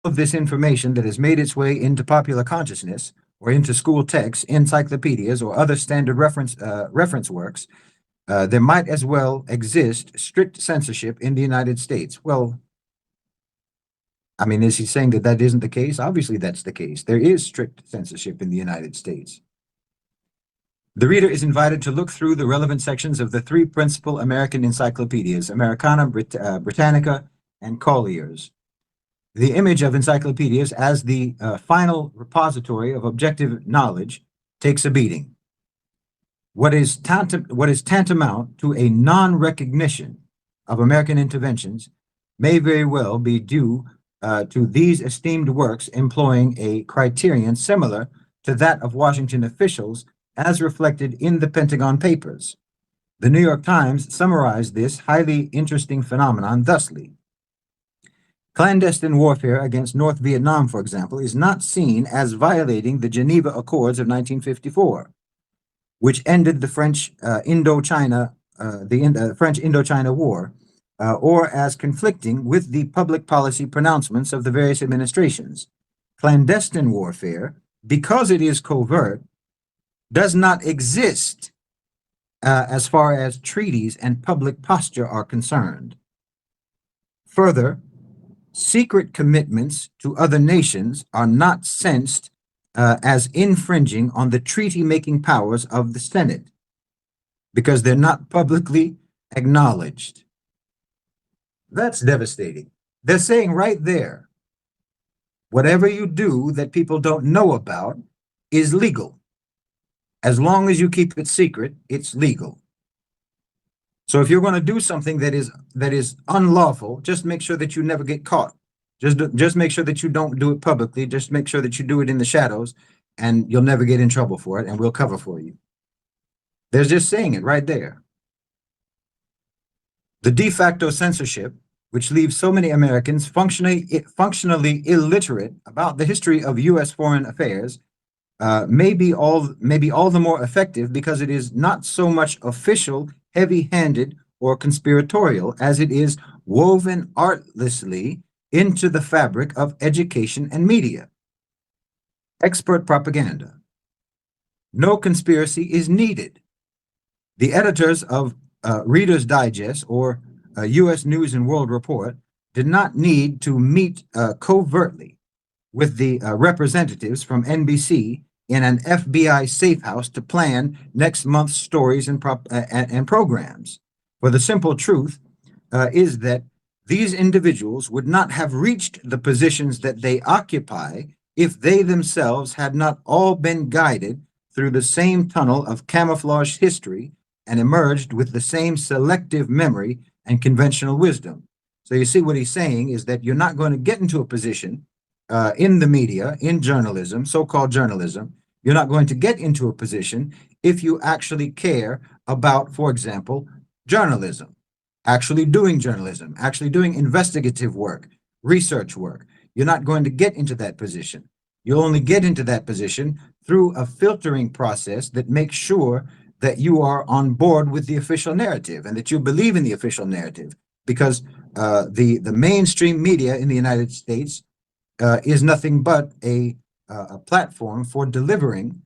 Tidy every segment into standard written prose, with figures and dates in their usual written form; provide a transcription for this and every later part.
of this information that has made its way into popular consciousness or into school texts, encyclopedias, or other standard reference works, there might as well exist strict censorship in the United States. Well, I mean, is he saying that that isn't the case? Obviously, that's the case. There is strict censorship in the United States. The reader is invited to look through the relevant sections of the three principal American encyclopedias, Americana, Britannica, and Collier's. The image of encyclopedias as the final repository of objective knowledge takes a beating. What is tantamount to a non-recognition of American interventions may very well be due to these esteemed works employing a criterion similar to that of Washington officials as reflected in the Pentagon Papers. The New York Times summarized this highly interesting phenomenon thusly. Clandestine warfare against North Vietnam, for example, is not seen as violating the Geneva Accords of 1954, which ended the French Indochina War, or as conflicting with the public policy pronouncements of the various administrations. Clandestine warfare, because it is covert, does not exist as far as treaties and public posture are concerned. Further, secret commitments to other nations are not sensed as infringing on the treaty-making powers of the Senate because they're not publicly acknowledged. That's devastating. They're saying right there, whatever you do that people don't know about is legal. As long as you keep it secret, it's legal. So if you're going to do something that is unlawful, just make sure that you never get caught. Just make sure that you don't do it publicly. Just make sure that you do it in the shadows, and you'll never get in trouble for it, and we'll cover for you. They're just saying it right there. The de facto censorship, which leaves so many Americans functionally illiterate about the history of U.S. foreign affairs, may be all the more effective because it is not so much official, heavy-handed, or conspiratorial as it is woven artlessly into the fabric of education and media. Expert propaganda. No conspiracy is needed. The editors of Reader's Digest or U.S. News and World Report did not need to meet covertly with the representatives from NBC in an FBI safe house to plan next month's stories and programs. For the simple truth is that these individuals would not have reached the positions that they occupy if they themselves had not all been guided through the same tunnel of camouflaged history and emerged with the same selective memory and conventional wisdom. So you see what he's saying is that you're not going to get into a position in the media, in journalism, so-called journalism, you're not going to get into a position if you actually care about, for example, journalism, actually doing journalism, actually doing investigative work, research work. You're not going to get into that position. You'll only get into that position through a filtering process that makes sure that you are on board with the official narrative and that you believe in the official narrative, because the mainstream media in the United States is nothing but a platform for delivering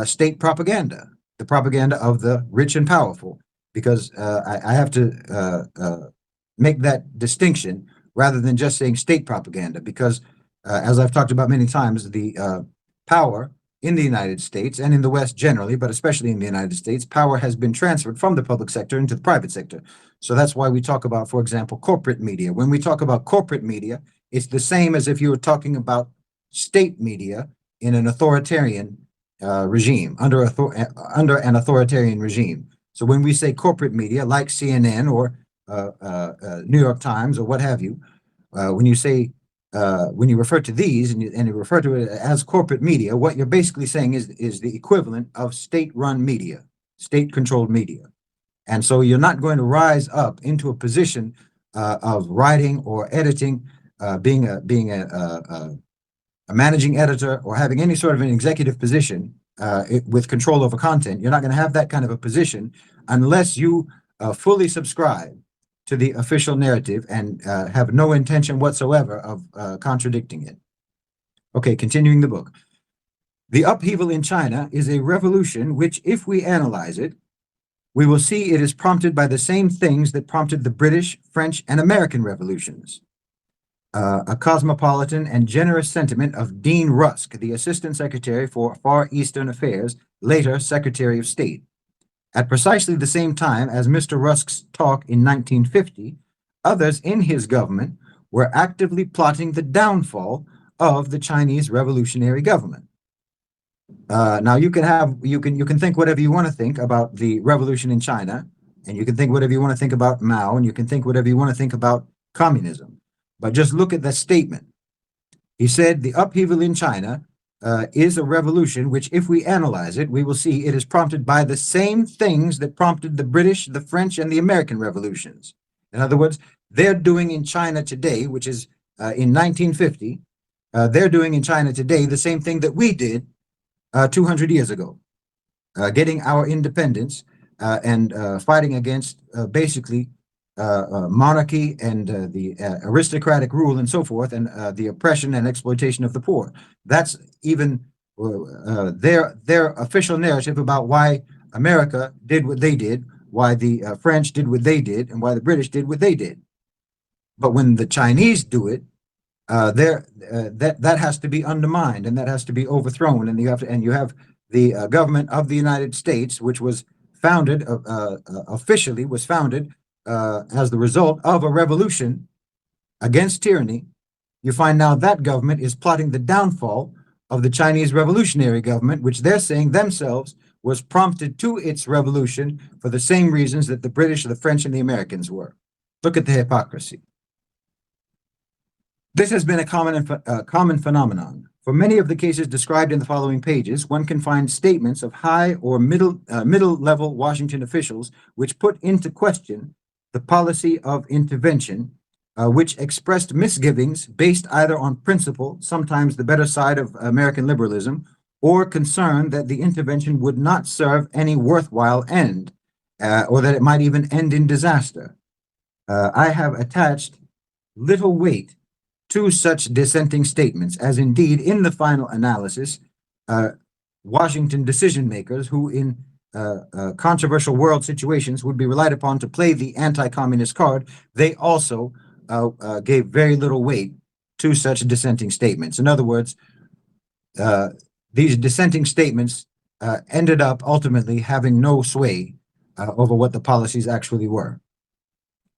state propaganda, the propaganda of the rich and powerful, because I have to make that distinction rather than just saying state propaganda, because as I've talked about many times, the power in the United States and in the West generally, but especially in the United States, power has been transferred from the public sector into the private sector. So that's why we talk about, for example, corporate media. When we talk about corporate media, it's the same as if you were talking about state media in an authoritarian regime, under an authoritarian regime. So when we say corporate media, like CNN or New York Times or what have you, when you refer to these and you refer to it as corporate media, what you're basically saying is the equivalent of state-run media, state-controlled media. And so you're not going to rise up into a position of writing or editing, being a managing editor or having any sort of an executive position with control over content. You're not going to have that kind of a position unless you fully subscribe to the official narrative and have no intention whatsoever of contradicting it. Okay, continuing the book. The upheaval in China is a revolution which, if we analyze it, we will see it is prompted by the same things that prompted the British, French, and American revolutions. A cosmopolitan and generous sentiment of Dean Rusk, the Assistant Secretary for Far Eastern Affairs, later Secretary of State. At precisely the same time as Mr. Rusk's talk in 1950, others in his government were actively plotting the downfall of the Chinese revolutionary government. Now you can think whatever you want to think about the revolution in China, and you can think whatever you want to think about Mao, and you can think whatever you want to think about communism. But just look at the statement. He said the upheaval in China is a revolution which, if we analyze it, we will see it is prompted by the same things that prompted the British, the French, and the American revolutions. In other words, they're doing in China today, which is in 1950, they're doing in China today the same thing that we did 200 years ago, getting our independence and fighting against basically monarchy and the aristocratic rule and so forth, and the oppression and exploitation of the poor. That's even their official narrative about why America did what they did, why the French did what they did, and why the British did what they did. But when the Chinese do it, that has to be undermined and that has to be overthrown, and you have the government of the United States, which was founded officially was founded as the result of a revolution against tyranny. You find now that government is plotting the downfall of the Chinese revolutionary government, which they're saying themselves was prompted to its revolution for the same reasons that the British, the French, and the Americans were. Look at the hypocrisy. This has been a common phenomenon. For many of the cases described in the following pages, one can find statements of high or middle-level Washington officials which put into question the policy of intervention, which expressed misgivings based either on principle, sometimes the better side of American liberalism, or concern that the intervention would not serve any worthwhile end, or that it might even end in disaster. I have attached little weight to such dissenting statements, as indeed in the final analysis, Washington decision makers who in controversial world situations would be relied upon to play the anti-communist card, they also gave very little weight to such dissenting statements. In other words, these dissenting statements ended up ultimately having no sway over what the policies actually were.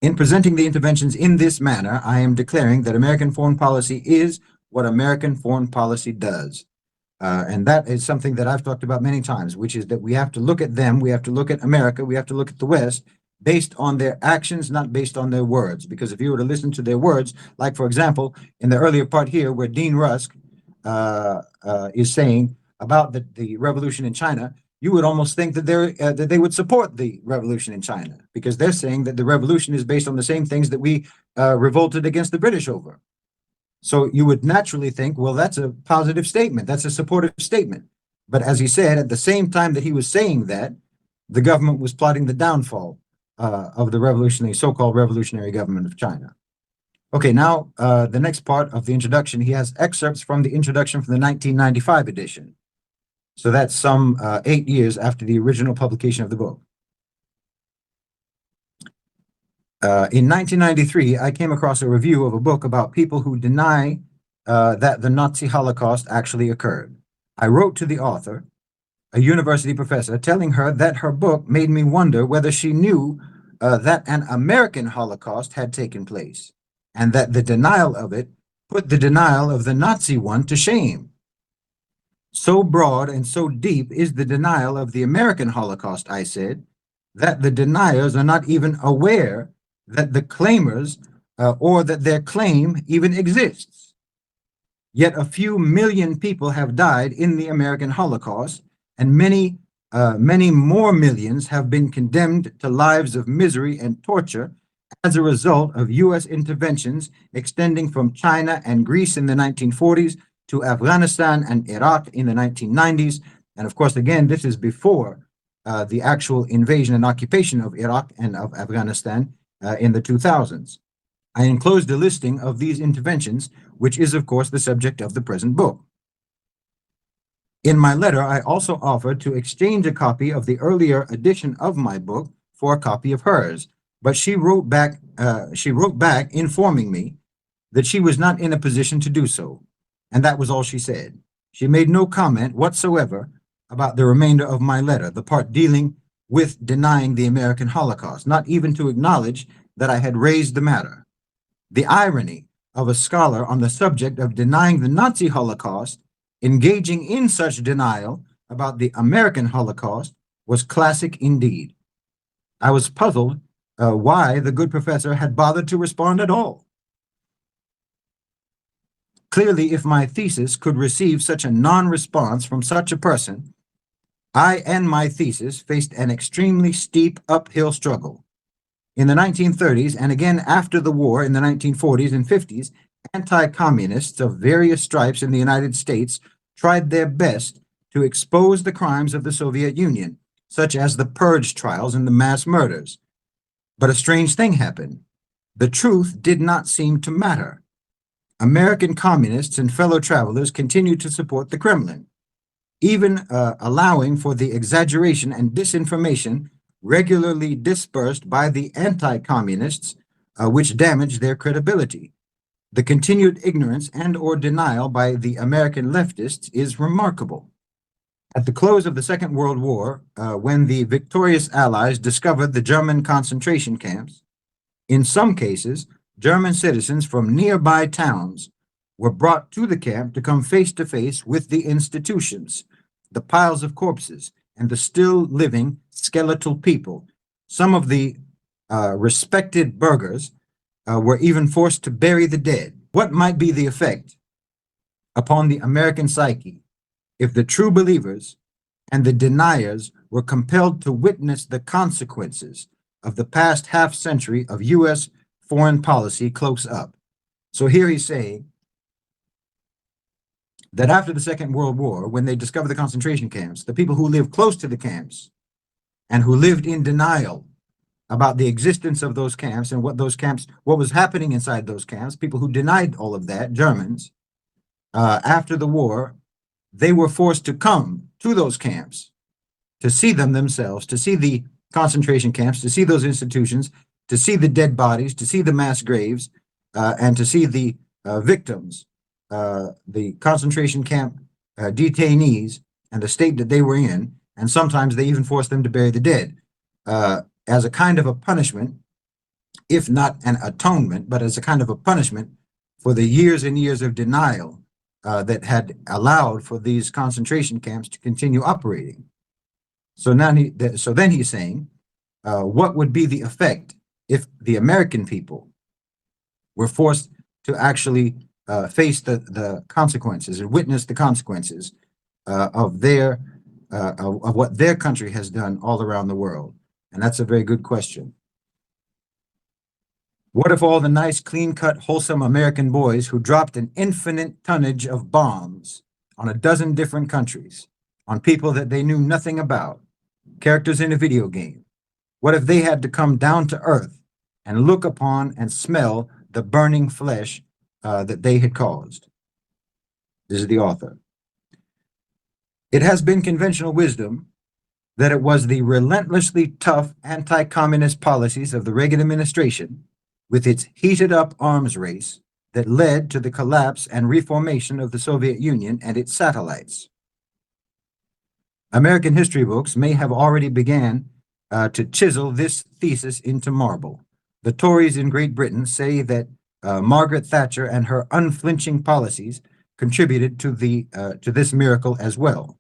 In presenting the interventions in this manner, I am declaring that American foreign policy is what American foreign policy does. And that is something that I've talked about many times, which is that we have to look at them, we have to look at America, we have to look at the West based on their actions, not based on their words. Because if you were to listen to their words, like for example, in the earlier part here where Dean Rusk is saying about the revolution in China, you would almost think that they would support the revolution in China, because they're saying that the revolution is based on the same things that we revolted against the British over. So you would naturally think, well, that's a positive statement. That's a supportive statement. But as he said, at the same time that he was saying that, the government was plotting the downfall of the so-called revolutionary government of China. Okay, now the next part of the introduction, he has excerpts from the introduction from the 1995 edition. So that's some 8 years after the original publication of the book. In 1993, I came across a review of a book about people who deny that the Nazi Holocaust actually occurred. I wrote to the author, a university professor, telling her that her book made me wonder whether she knew that an American Holocaust had taken place, and that the denial of it put the denial of the Nazi one to shame. So broad and so deep is the denial of the American Holocaust, I said, that the deniers are not even aware that the claimers or that their claim even exists. Yet a few million people have died in the American Holocaust, and many more millions have been condemned to lives of misery and torture as a result of U.S. interventions extending from China and Greece in the 1940s to Afghanistan and Iraq in the 1990s. And of course, again, this is before the actual invasion and occupation of Iraq and of Afghanistan in the 2000s. I enclosed a listing of these interventions, which is, of course, the subject of the present book. In my letter, I also offered to exchange a copy of the earlier edition of my book for a copy of hers, but she wrote back informing me that she was not in a position to do so, and that was all she said. She made no comment whatsoever about the remainder of my letter, the part dealing with denying the American Holocaust, not even to acknowledge that I had raised the matter. The irony of a scholar on the subject of denying the Nazi Holocaust engaging in such denial about the American Holocaust was classic indeed. I was puzzled why the good professor had bothered to respond at all. Clearly, if my thesis could receive such a non-response from such a person, I and my thesis faced an extremely steep uphill struggle. In the 1930s, and again after the war in the 1940s and 50s, anti-communists of various stripes in the United States tried their best to expose the crimes of the Soviet Union, such as the purge trials and the mass murders. But a strange thing happened. The truth did not seem to matter. American communists and fellow travelers continued to support the Kremlin, even allowing for the exaggeration and disinformation regularly dispersed by the anti-communists, which damaged their credibility. The continued ignorance and or denial by the American leftists is remarkable. At the close of the Second World War, when the victorious Allies discovered the German concentration camps, in some cases, German citizens from nearby towns were brought to the camp to come face to face with the institutions, the piles of corpses, and the still living skeletal people. Some of the respected burghers were even forced to bury the dead. What might be the effect upon the American psyche if the true believers and the deniers were compelled to witness the consequences of the past half century of U.S. foreign policy close up? So here he's saying that after the Second World War, when they discovered the concentration camps, the people who lived close to the camps and who lived in denial about the existence of those camps and what was happening inside those camps, people who denied all of that, Germans, after the war, they were forced to come to those camps to see them themselves, to see the concentration camps, to see those institutions, to see the dead bodies, to see the mass graves, and to see the victims, the concentration camp detainees, and the state that they were in. And sometimes they even forced them to bury the dead as a kind of a punishment, if not an atonement, but as a kind of a punishment for the years and years of denial that had allowed for these concentration camps to continue operating. So now then he's saying, what would be the effect if the American people were forced to actually face the consequences and witness the consequences of what their country has done all around the world? And that's a very good question. What if all the nice, clean-cut, wholesome American boys who dropped an infinite tonnage of bombs on a dozen different countries, on people that they knew nothing about, characters in a video game, what if they had to come down to earth and look upon and smell the burning flesh that they had caused? This is the author. It has been conventional wisdom that it was the relentlessly tough anti-communist policies of the Reagan administration, with its heated-up arms race, that led to the collapse and reformation of the Soviet Union and its satellites. American history books may have already began to chisel this thesis into marble. The Tories in Great Britain say that Margaret Thatcher and her unflinching policies contributed to this miracle as well.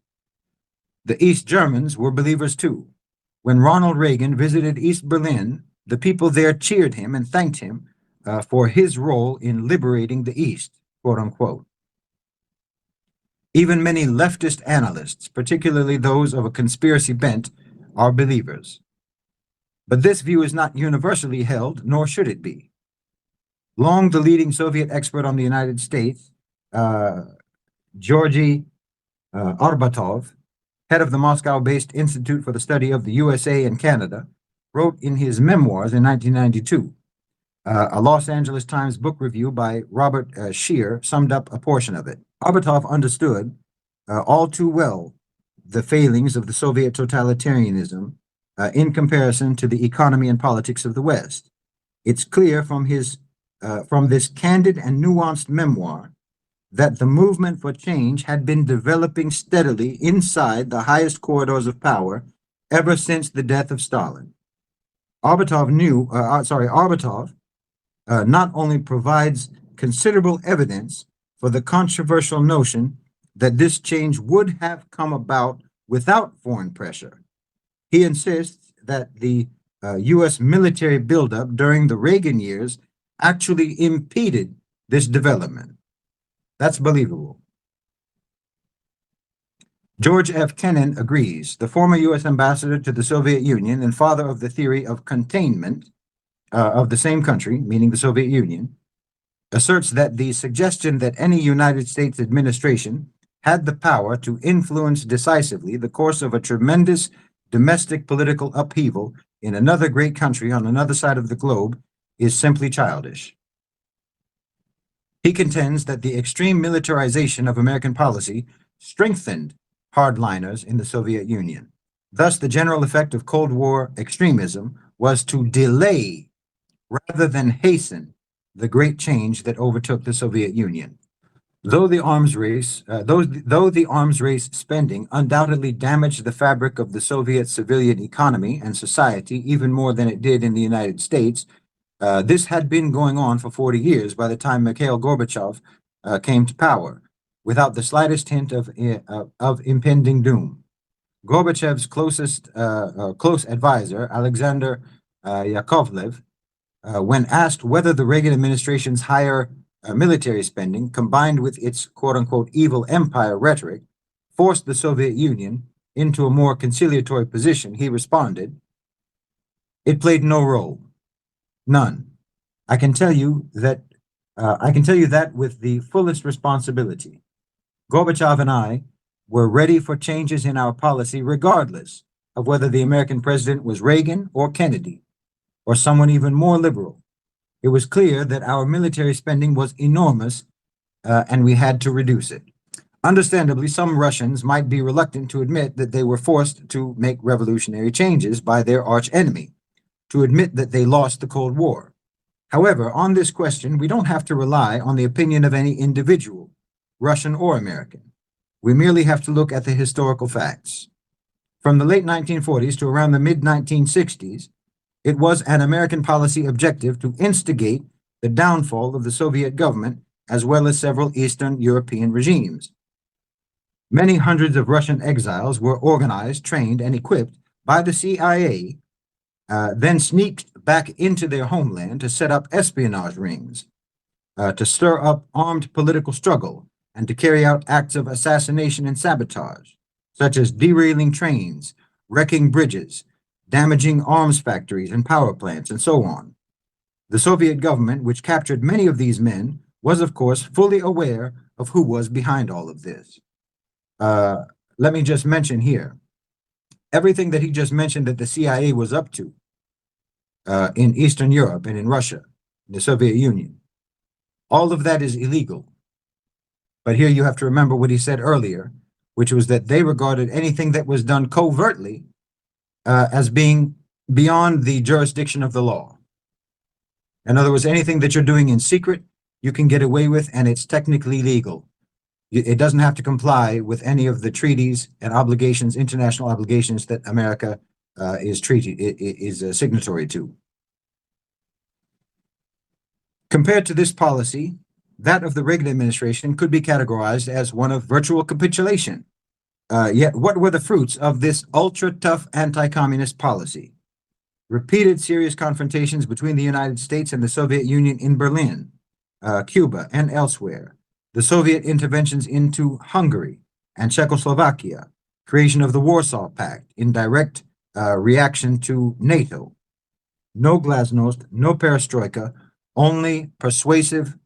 The East Germans were believers too. When Ronald Reagan visited East Berlin, the people there cheered him and thanked him for his role in liberating the East, quote unquote. Even many leftist analysts, particularly those of a conspiracy bent, are believers. But this view is not universally held, nor should it be. Long the leading Soviet expert on the United States, Georgy Arbatov, head of the Moscow-based Institute for the Study of the USA and Canada, wrote in his memoirs in 1992. A Los Angeles Times book review by Robert Scheer summed up a portion of it. Arbatov understood all too well the failings of the Soviet totalitarianism in comparison to the economy and politics of the West. It's clear from this candid and nuanced memoir that the movement for change had been developing steadily inside the highest corridors of power ever since the death of Stalin. Arbatov not only provides considerable evidence for the controversial notion that this change would have come about without foreign pressure. He insists that the U.S. military buildup during the Reagan years actually impeded this development. That's believable. George F. Kennan agrees. The former U.S. ambassador to the Soviet Union and father of the theory of containment of the same country, meaning the Soviet Union, asserts that the suggestion that any United States administration had the power to influence decisively the course of a tremendous domestic political upheaval in another great country on another side of the globe is simply childish. He contends that the extreme militarization of American policy strengthened hardliners in the Soviet Union. Thus, the general effect of Cold War extremism was to delay rather than hasten the great change that overtook the Soviet Union. Though the arms race spending undoubtedly damaged the fabric of the Soviet civilian economy and society even more than it did in the United States, this had been going on for 40 years by the time Mikhail Gorbachev came to power, without the slightest hint of impending doom. Gorbachev's close advisor, Alexander Yakovlev, when asked whether the Reagan administration's higher military spending, combined with its quote-unquote evil empire rhetoric, forced the Soviet Union into a more conciliatory position, he responded, "It played no role. None. I can tell you that with the fullest responsibility. Gorbachev and I were ready for changes in our policy regardless of whether the American president was Reagan or Kennedy, or someone even more liberal. It was clear that our military spending was enormous, and we had to reduce it." Understandably, some Russians might be reluctant to admit that they were forced to make revolutionary changes by their archenemy, to admit that they lost the Cold War. However, on this question, we don't have to rely on the opinion of any individual, Russian or American. We merely have to look at the historical facts. From the late 1940s to around the mid-1960s, it was an American policy objective to instigate the downfall of the Soviet government as well as several Eastern European regimes. Many hundreds of Russian exiles were organized, trained, and equipped by the CIA, then sneaked back into their homeland to set up espionage rings, to stir up armed political struggle, and to carry out acts of assassination and sabotage, such as derailing trains, wrecking bridges, damaging arms factories and power plants, and so on. The Soviet government, which captured many of these men, was, of course, fully aware of who was behind all of this. Let me just mention here, everything that he just mentioned that the CIA was up to in Eastern Europe and in Russia, in the Soviet Union, all of that is illegal. But here you have to remember what he said earlier, which was that they regarded anything that was done covertly as being beyond the jurisdiction of the law. In other words, anything that you're doing in secret, you can get away with, and it's technically legal. It doesn't have to comply with any of the treaties and obligations, international obligations that America is a signatory to. Compared to this policy, that of the Reagan administration could be categorized as one of virtual capitulation. Yet what were the fruits of this ultra-tough anti-communist policy? Repeated serious confrontations between the United States and the Soviet Union in Berlin, Cuba, and elsewhere, the Soviet interventions into Hungary and Czechoslovakia, creation of the Warsaw Pact in direct reaction to NATO. No glasnost, no perestroika, only pervasive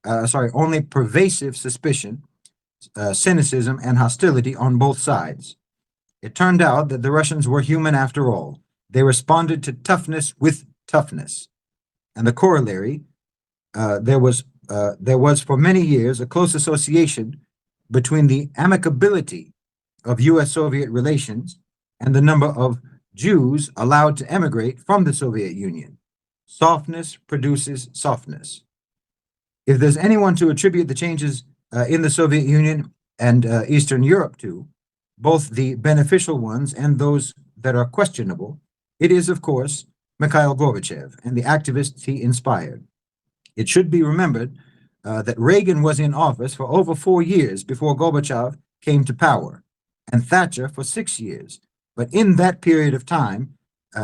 suspicion, cynicism, and hostility on both sides. It turned out that the Russians were human after all. they responded to toughness with toughness. And the corollary, there was for many years a close association between the amicability of U.S.-Soviet relations and the number of Jews allowed to emigrate from the Soviet Union. Softness produces softness. If there's anyone to attribute the changes in the Soviet Union and Eastern Europe to, both the beneficial ones and those that are questionable, it is, of course, Mikhail Gorbachev and the activists he inspired. It should be remembered that Reagan was in office for over 4 years before Gorbachev came to power, and Thatcher for 6 years. But in that period of time,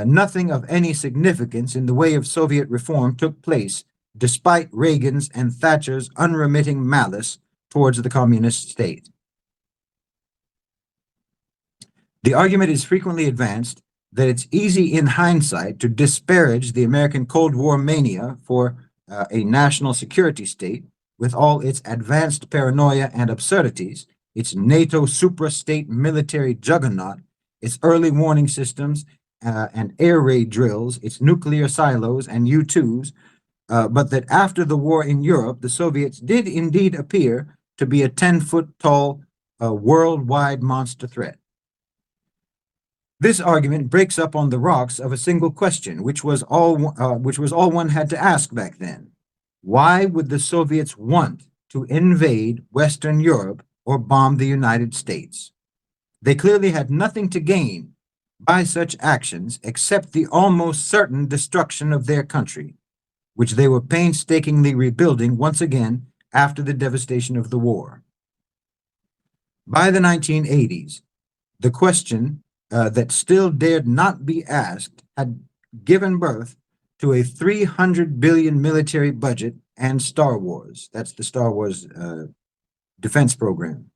nothing of any significance in the way of Soviet reform took place, despite Reagan's and Thatcher's unremitting malice towards the communist state. The argument is frequently advanced that it's easy in hindsight to disparage the American Cold War mania for a national security state with all its advanced paranoia and absurdities, its NATO supra-state military juggernaut, its early warning systems and air raid drills, its nuclear silos and U-2s, but that after the war in Europe, the Soviets did indeed appear to be a 10-foot-tall worldwide monster threat. This argument breaks up on the rocks of a single question, which was all one had to ask back then. Why would the Soviets want to invade Western Europe or bomb the United States? They clearly had nothing to gain by such actions except the almost certain destruction of their country, which they were painstakingly rebuilding once again after the devastation of the war. By the 1980s, the question that still dared not be asked had given birth to a $300 billion military budget and Star Wars. That's the Star Wars defense program.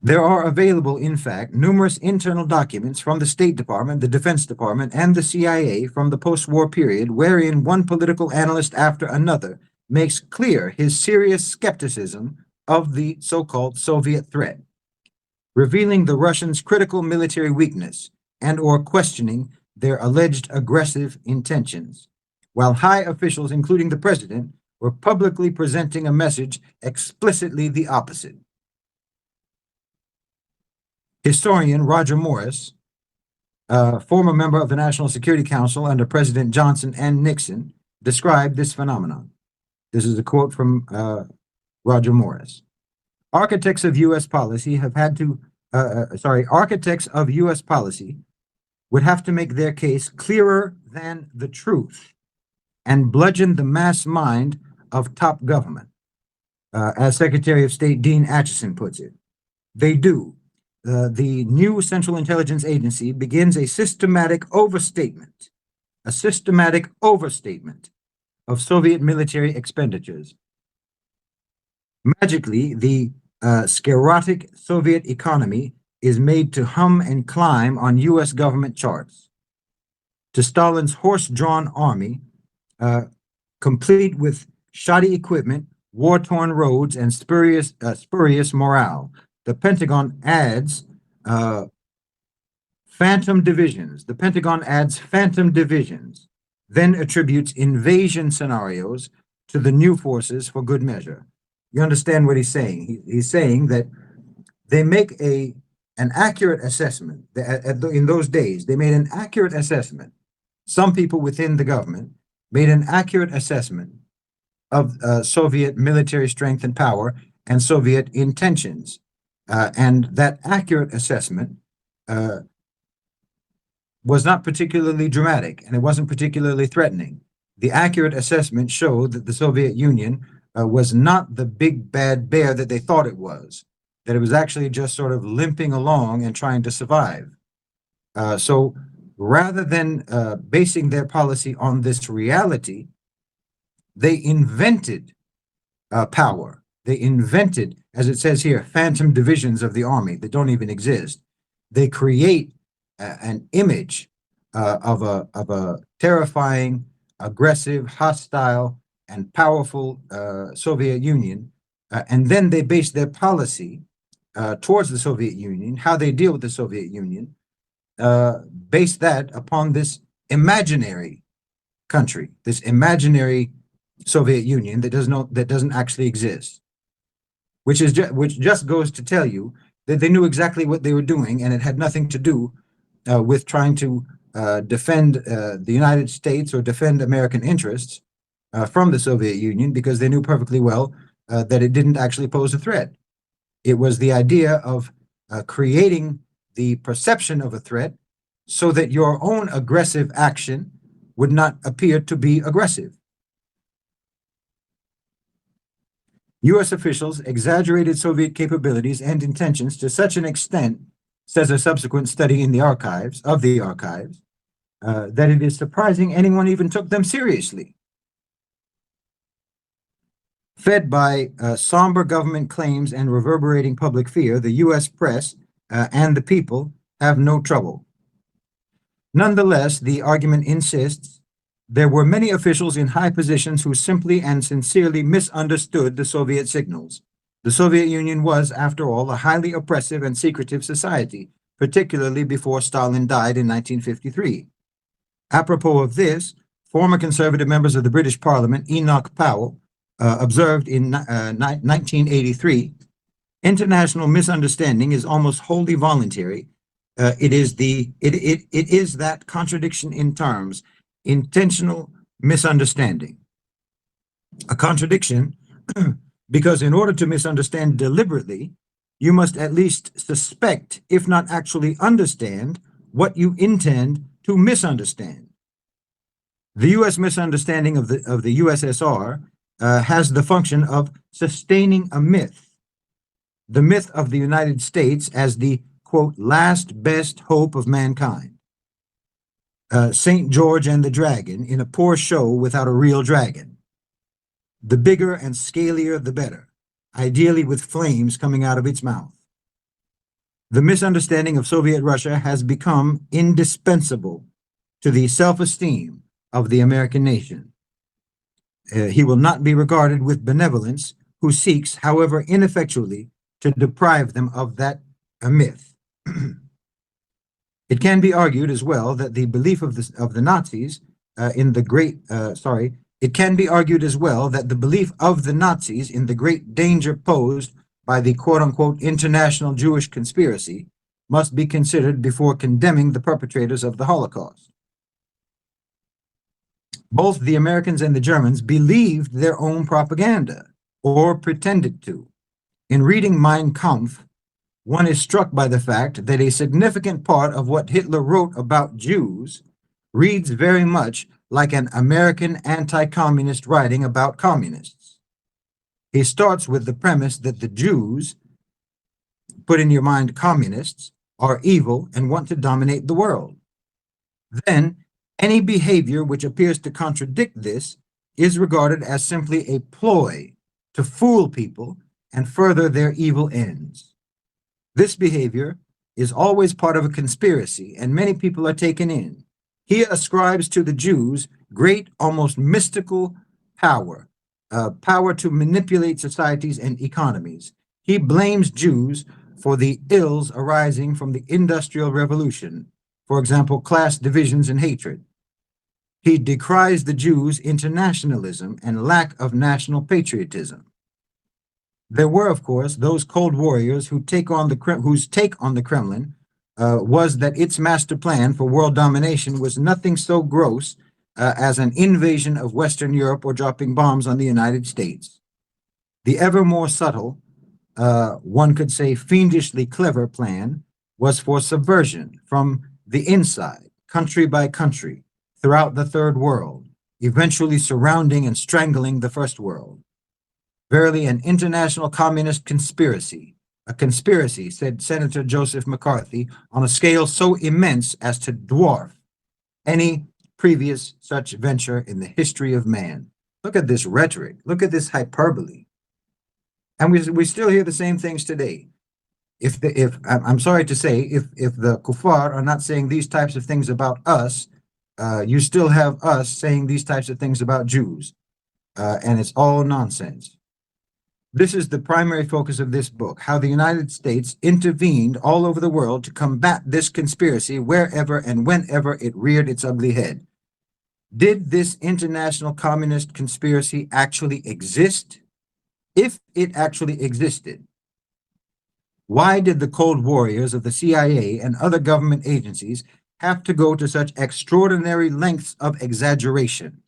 There are available, in fact, numerous internal documents from the State Department, the Defense Department, and the CIA from the post-war period, wherein one political analyst after another makes clear his serious skepticism of the so-called Soviet threat, revealing the Russians' critical military weakness and or questioning their alleged aggressive intentions, while high officials, including the president, were publicly presenting a message explicitly the opposite. Historian Roger Morris, former member of the National Security Council under President Johnson and Nixon, described this phenomenon. This is a quote from Roger Morris. Architects of U.S. policy architects of U.S. policy would have to make their case clearer than the truth and bludgeon the mass mind of top government, as Secretary of State Dean Acheson puts it. They do. The new Central Intelligence Agency begins a systematic overstatement of Soviet military expenditures. Magically, the sclerotic Soviet economy is made to hum and climb on U.S. government charts. To Stalin's horse-drawn army, complete with shoddy equipment, war-torn roads, and spurious morale, the Pentagon adds phantom divisions. The Pentagon adds phantom divisions, then attributes invasion scenarios to the new forces for good measure. You understand what he's saying? He's saying that they make an accurate assessment. In those days, they made an accurate assessment. Some people within the government made an accurate assessment of Soviet military strength and power and Soviet intentions. And that accurate assessment was not particularly dramatic, and it wasn't particularly threatening. The accurate assessment showed that the Soviet Union was not the big bad bear that they thought it was, that it was actually just sort of limping along and trying to survive. So rather than basing their policy on this reality, they invented power. They invented, as it says here, phantom divisions of the army that don't even exist. They create an image of a terrifying, aggressive, hostile, and powerful Soviet Union, and then they base their policy towards the Soviet Union, how they deal with the Soviet Union, based that upon this imaginary country, this imaginary Soviet Union that doesn't actually exist, which just goes to tell you that they knew exactly what they were doing, and it had nothing to do with trying to defend the United States or defend American interests from the Soviet Union, because they knew perfectly well that it didn't actually pose a threat. It was the idea of creating the perception of a threat so that your own aggressive action would not appear to be aggressive. U.S. officials exaggerated Soviet capabilities and intentions to such an extent, says a subsequent study in the archives, that it is surprising anyone even took them seriously. Fed by somber government claims and reverberating public fear, the U.S. press and the people have no trouble. Nonetheless, the argument insists there were many officials in high positions who simply and sincerely misunderstood the Soviet signals. The Soviet Union was, after all, a highly oppressive and secretive society, particularly before Stalin died in 1953. Apropos of this, former conservative members of the British Parliament, Enoch Powell, observed in 1983, international misunderstanding is almost wholly voluntary. It is that contradiction in terms, intentional misunderstanding. A contradiction because in order to misunderstand deliberately, you must at least suspect, if not actually understand, what you intend to misunderstand. The U.S. misunderstanding of the USSR has the function of sustaining a myth, the myth of the United States as the, quote, last best hope of mankind. St. George and the Dragon in a poor show without a real dragon. The bigger and scalier, the better, ideally with flames coming out of its mouth. The misunderstanding of Soviet Russia has become indispensable to the self-esteem of the American nation. He will not be regarded with benevolence who seeks, however ineffectually, to deprive them of that myth. It can be argued as well that the belief of the Nazis it can be argued as well that the belief of the Nazis in the great danger posed by the quote-unquote international Jewish conspiracy must be considered before condemning the perpetrators of the Holocaust. Both the Americans and the Germans believed their own propaganda, or pretended to. In reading Mein Kampf, one is struck by the fact that a significant part of what Hitler wrote about Jews reads very much like an American anti-communist writing about communists. He starts with the premise that the Jews, put in your mind communists, are evil and want to dominate the world. Then, any behavior which appears to contradict this is regarded as simply a ploy to fool people and further their evil ends. This behavior is always part of a conspiracy, and many people are taken in. He ascribes to the Jews great, almost mystical power, power to manipulate societies and economies. He blames Jews for the ills arising from the Industrial Revolution, for example, class divisions and hatred. He decries the Jews' internationalism and lack of national patriotism. There were, of course, those cold warriors whose take on the Kremlin was that its master plan for world domination was nothing so gross as an invasion of Western Europe or dropping bombs on the United States. The ever more subtle, one could say fiendishly clever plan was for subversion from the inside, country by country, throughout the Third World, eventually surrounding and strangling the First World. Verily an international communist conspiracy, a conspiracy, said Senator Joseph McCarthy, on a scale so immense as to dwarf any previous such venture in the history of man. Look at this rhetoric. Look at this hyperbole. And we still hear the same things today. I'm sorry to say, if the kuffar are not saying these types of things about us, you still have us saying these types of things about Jews. And it's all nonsense. This is the primary focus of this book, how the United States intervened all over the world to combat this conspiracy wherever and whenever it reared its ugly head. Did this international communist conspiracy actually exist? If it actually existed, why did the cold warriors of the CIA and other government agencies have to go to such extraordinary lengths of exaggeration?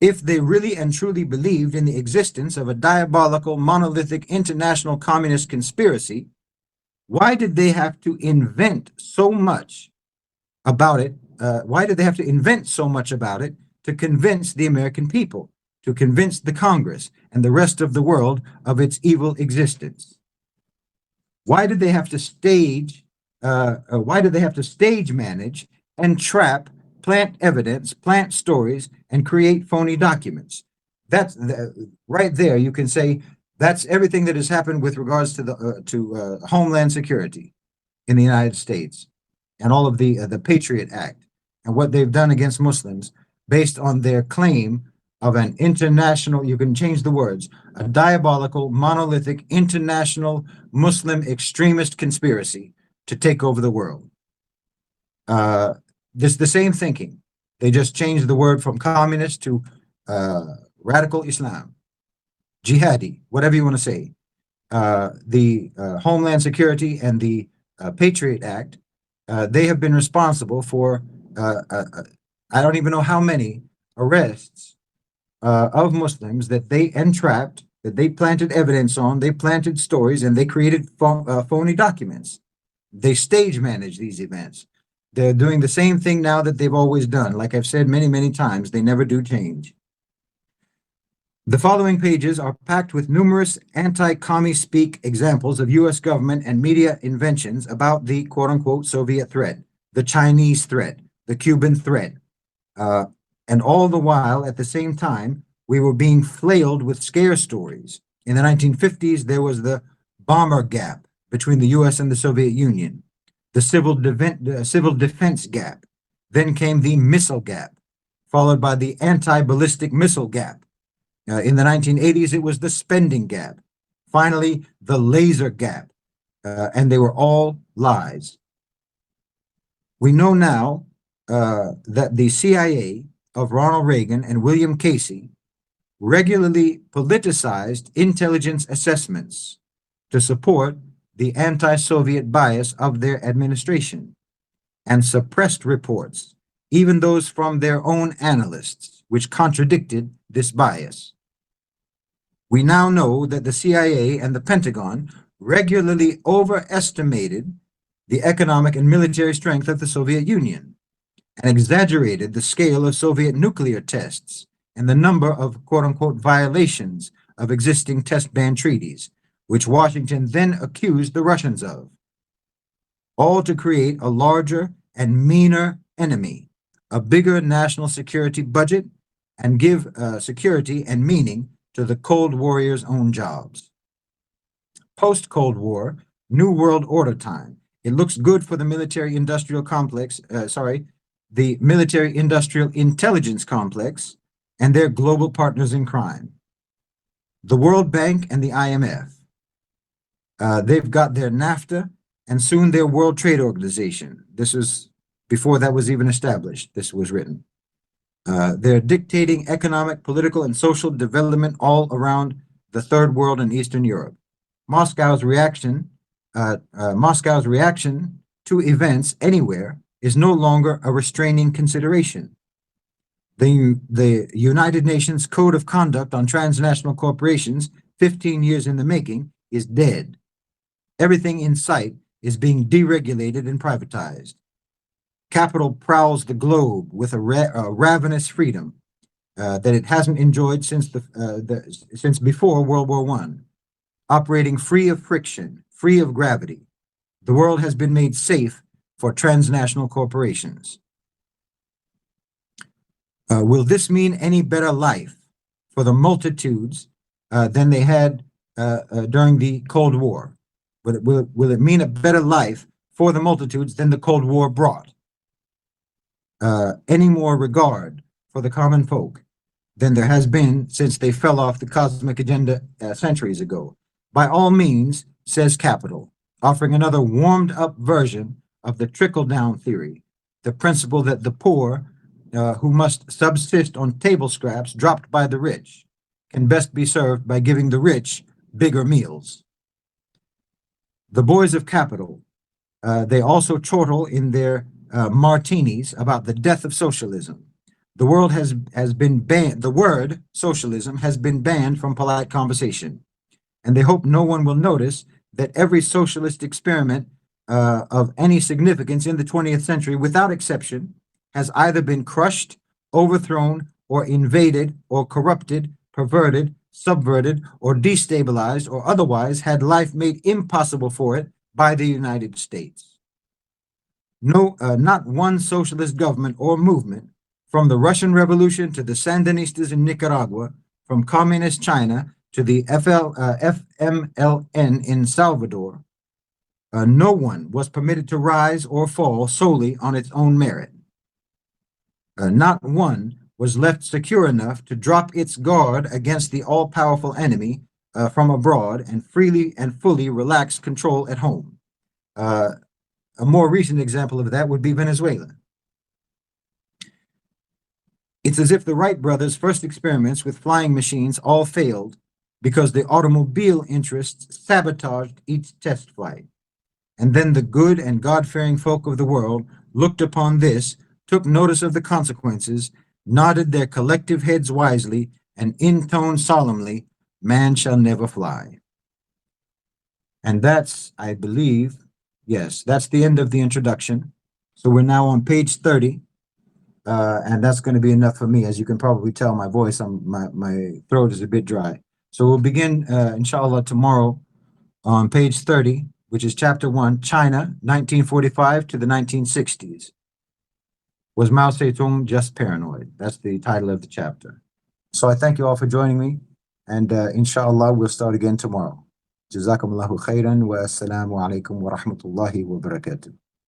If they really and truly believed in the existence of a diabolical, monolithic international communist conspiracy, why did they have to invent so much about it? Why did they have to invent so much about it to convince the American people, to convince the Congress and the rest of the world of its evil existence? Why did they have to stage? Why did they have to stage manage and trap, plant evidence, plant stories, and create phony documents? That's right there. You can say that's everything that has happened with regards to the Homeland Security in the United States and all of the Patriot Act and what they've done against Muslims based on their claim of an international, you can change the words, a diabolical, monolithic, international Muslim extremist conspiracy to take over the world. This the same thinking. They just changed the word from communist to radical Islam, jihadi, whatever you want to say. The Homeland Security and the Patriot Act, they have been responsible for, I don't even know how many arrests of Muslims that they entrapped, that they planted evidence on, they planted stories, and they created phony documents. They stage manage these events. They're doing the same thing now that they've always done. Like I've said many, many times, they never do change. The following pages are packed with numerous anti-commie speak examples of U.S. government and media inventions about the quote-unquote Soviet threat, the Chinese threat, the Cuban threat, and all the while, at the same time, we were being flailed with scare stories. In the 1950s, there was the bomber gap between the U.S. and the Soviet Union, the civil defense gap. Then came the missile gap, followed by the anti-ballistic missile gap. In the 1980s, it was the spending gap. Finally, the laser gap. And they were all lies. We know now that the CIA of Ronald Reagan and William Casey regularly politicized intelligence assessments to support the anti-Soviet bias of their administration and suppressed reports, even those from their own analysts, which contradicted this bias. We now know that the CIA and the Pentagon regularly overestimated the economic and military strength of the Soviet Union and exaggerated the scale of Soviet nuclear tests and the number of quote-unquote violations of existing test ban treaties, which Washington then accused the Russians of, all to create a larger and meaner enemy, a bigger national security budget, and give security and meaning to the Cold Warriors' own jobs. Post-Cold War, New World Order time. It looks good for the military-industrial complex, the military-industrial intelligence complex and their global partners in crime. The World Bank and the IMF. They've got their NAFTA and soon their World Trade Organization. This was before that was even established. This was written. They're dictating economic, political, and social development all around the Third World and Eastern Europe. Moscow's reaction to events anywhere is no longer a restraining consideration. The United Nations Code of Conduct on Transnational Corporations, 15 years in the making, is dead. Everything in sight is being deregulated and privatized. Capital prowls the globe with a ravenous freedom that it hasn't enjoyed since before World War I, operating free of friction, free of gravity. The world has been made safe for transnational corporations. Will this mean any better life for the multitudes than they had during the Cold War? Will it mean a better life for the multitudes than the Cold War brought? Any more regard for the common folk? than there has been since they fell off the cosmic agenda centuries ago. By all means, says Capital, offering another warmed up version of the trickle down theory, the principle that the poor, who must subsist on table scraps dropped by the rich, can best be served by giving the rich bigger meals. The boys of Capital, they also chortle in their martinis about the death of socialism. The world has been banned. The word socialism has been banned from polite conversation, and they hope no one will notice that every socialist experiment of any significance in the 20th century, without exception, has either been crushed, overthrown, or invaded, or corrupted, perverted, subverted, or destabilized, or otherwise had life made impossible for it by the United States. No, not one socialist government or movement, from the Russian Revolution to the Sandinistas in Nicaragua, from communist China to the FMLN in Salvador, no one was permitted to rise or fall solely on its own merit. Not one was left secure enough to drop its guard against the all-powerful enemy from abroad and freely and fully relax control at home. A more recent example of that would be Venezuela. It's as if the Wright brothers' first experiments with flying machines all failed because the automobile interests sabotaged each test flight. And then the good and God-fearing folk of the world looked upon this, took notice of the consequences, nodded their collective heads wisely, and intoned solemnly, "Man shall never fly." And that's, I believe, yes, that's the end of the introduction. So we're now on page 30. And that's going to be enough for me. As you can probably tell, my voice, my throat is a bit dry. So we'll begin, inshallah, tomorrow on page 30, which is chapter 1, China, 1945 to the 1960s. Was Mao Zedong just paranoid? That's the title of the chapter. So I thank you all for joining me, and inshallah, we'll start again tomorrow. Jazakumullahu khairan wa assalamu alaikum wa rahmatullahi wa barakatuh.